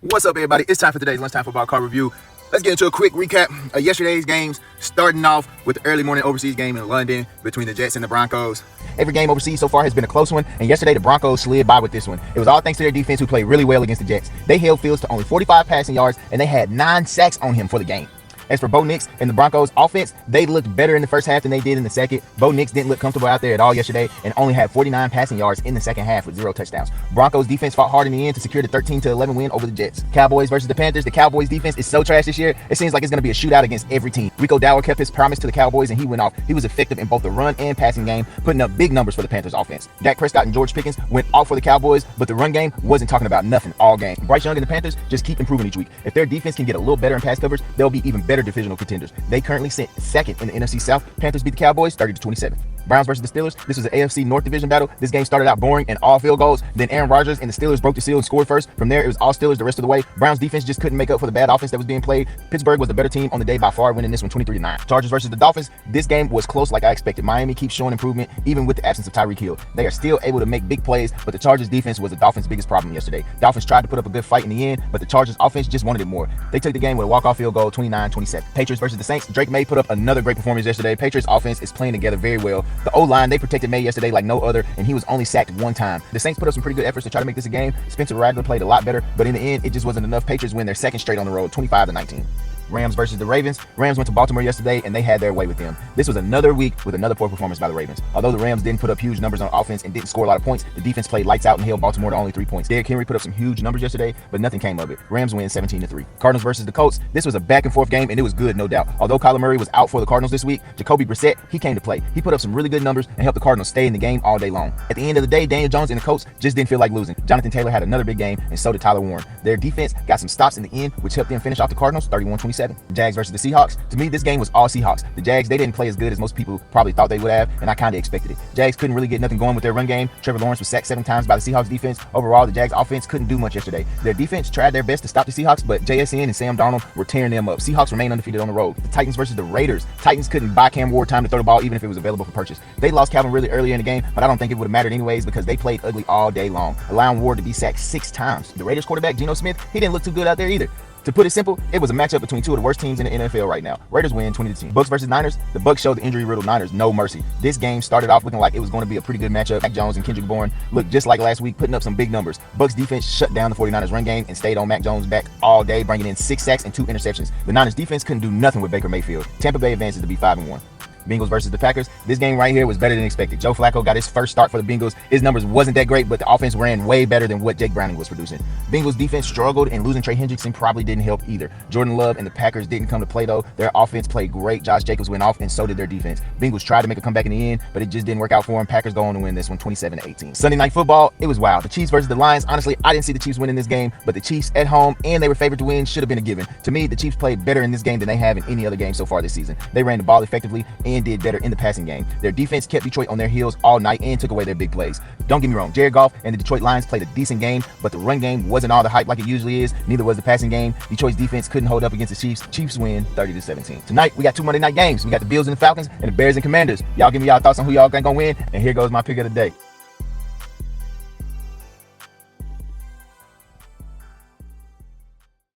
What's up, everybody? It's time for today's lunchtime football card review. Let's get into a quick recap of yesterday's games, starting off with the early morning overseas game in London between the Jets and the Broncos. Every game overseas so far has been a close one, and yesterday the Broncos slid by with this one. It was all thanks to their defense, who played really well against the Jets. They held Fields to only 45 passing yards, and they had 9 sacks on him for the game. As for Bo Nix and the Broncos offense, they looked better in the first half than they did in the second. Bo Nix didn't look comfortable out there at all yesterday and only had 49 passing yards in the second half with 0 touchdowns. Broncos defense fought hard in the end to secure the 13-11 win over the Jets. Cowboys versus the Panthers. The Cowboys defense is so trash this year, it seems like it's going to be a shootout against every team. Rico Dowdle kept his promise to the Cowboys and he went off. He was effective in both the run and passing game, putting up big numbers for the Panthers offense. Dak Prescott and George Pickens went off for the Cowboys, but the run game wasn't talking about nothing all game. Bryce Young and the Panthers just keep improving each week. If their defense can get a little better in pass coverage, they'll be even better divisional contenders. They currently sit second in the NFC South. Panthers beat the Cowboys 30-27. Browns versus the Steelers. This was an AFC North division battle. This game started out boring and all field goals. Then Aaron Rodgers and the Steelers broke the seal and scored first. From there, it was all Steelers the rest of the way. Browns defense just couldn't make up for the bad offense that was being played. Pittsburgh was the better team on the day by far, winning this one 23-9. Chargers versus the Dolphins. This game was close like I expected. Miami keeps showing improvement even with the absence of Tyreek Hill. They are still able to make big plays, but the Chargers defense was the Dolphins' biggest problem yesterday. Dolphins tried to put up a good fight in the end, but the Chargers offense just wanted it more. They took the game with a walk-off field goal 29-27. Patriots versus the Saints. Drake May put up another great performance yesterday. Patriots offense is playing together very well. The O-line, they protected May yesterday like no other, and he was only sacked 1 time. The Saints put up some pretty good efforts to try to make this a game. Spencer Rattler played a lot better, but in the end, it just wasn't enough. Patriots win their second straight on the road, 25-19. Rams versus the Ravens. Rams went to Baltimore yesterday and they had their way with them. This was another week with another poor performance by the Ravens. Although the Rams didn't put up huge numbers on offense and didn't score a lot of points, the defense played lights out and held Baltimore to only 3 points. Derrick Henry put up some huge numbers yesterday, but nothing came of it. Rams win 17-3. Cardinals versus the Colts. This was a back and forth game and it was good, no doubt. Although Kyler Murray was out for the Cardinals this week, Jacoby Brissett, he came to play. He put up some really good numbers and helped the Cardinals stay in the game all day long. At the end of the day, Daniel Jones and the Colts just didn't feel like losing. Jonathan Taylor had another big game and so did Tyler Warren. Their defense got some stops in the end, which helped them finish off the Cardinals 31-27. Jags versus the Seahawks. To me, this game was all Seahawks. The Jags, they didn't play as good as most people probably thought they would have, and I kind of expected it. Jags couldn't really get nothing going with their run game. Trevor Lawrence was sacked 7 times by the Seahawks defense. Overall, the Jags offense couldn't do much yesterday. Their defense tried their best to stop the Seahawks, but JSN and Sam Darnold were tearing them up. Seahawks remain undefeated on the road. The Titans versus the Raiders. Titans couldn't buy Cam Ward time to throw the ball even if it was available for purchase. They lost Calvin really earlier in the game, but I don't think it would have mattered anyways because they played ugly all day long, allowing Ward to be sacked 6 times. The Raiders quarterback, Geno Smith, he didn't look too good out there either. To put it simple, it was a matchup between 2 of the worst teams in the NFL right now. Raiders win 20-10. Bucks versus Niners. The Bucks showed the injury-riddled Niners no mercy. This game started off looking like it was going to be a pretty good matchup. Mac Jones and Kendrick Bourne looked just like last week, putting up some big numbers. Bucks defense shut down the 49ers run game and stayed on Mac Jones' back all day, bringing in 6 sacks and 2 interceptions. The Niners defense couldn't do nothing with Baker Mayfield. Tampa Bay advances to be 5-1. Bengals versus the Packers. This game right here was better than expected. Joe Flacco got his first start for the Bengals. His numbers wasn't that great, but the offense ran way better than what Jake Browning was producing. Bengals defense struggled, and losing Trey Hendrickson probably didn't help either. Jordan Love and the Packers didn't come to play though. Their offense played great. Josh Jacobs went off, and so did their defense. Bengals tried to make a comeback in the end, but it just didn't work out for them. Packers go on to win this one 27-18. Sunday Night Football, it was wild. The Chiefs versus the Lions. Honestly, I didn't see the Chiefs winning this game, but the Chiefs at home, and they were favored to win, should have been a given. To me, the Chiefs played better in this game than they have in any other game so far this season. They ran the ball effectively and did better in the passing game. Their defense kept Detroit on their heels all night and took away their big plays. Don't get me wrong, Jared Goff and the Detroit Lions played a decent game, but the run game wasn't all the hype like it usually is. Neither was the passing game. Detroit's defense couldn't hold up against the Chiefs. Chiefs win 30-17. Tonight, we got 2 Monday night games. We got the Bills and the Falcons and the Bears and Commanders. Y'all give me y'all thoughts on who y'all think gonna win, and here goes my pick of the day.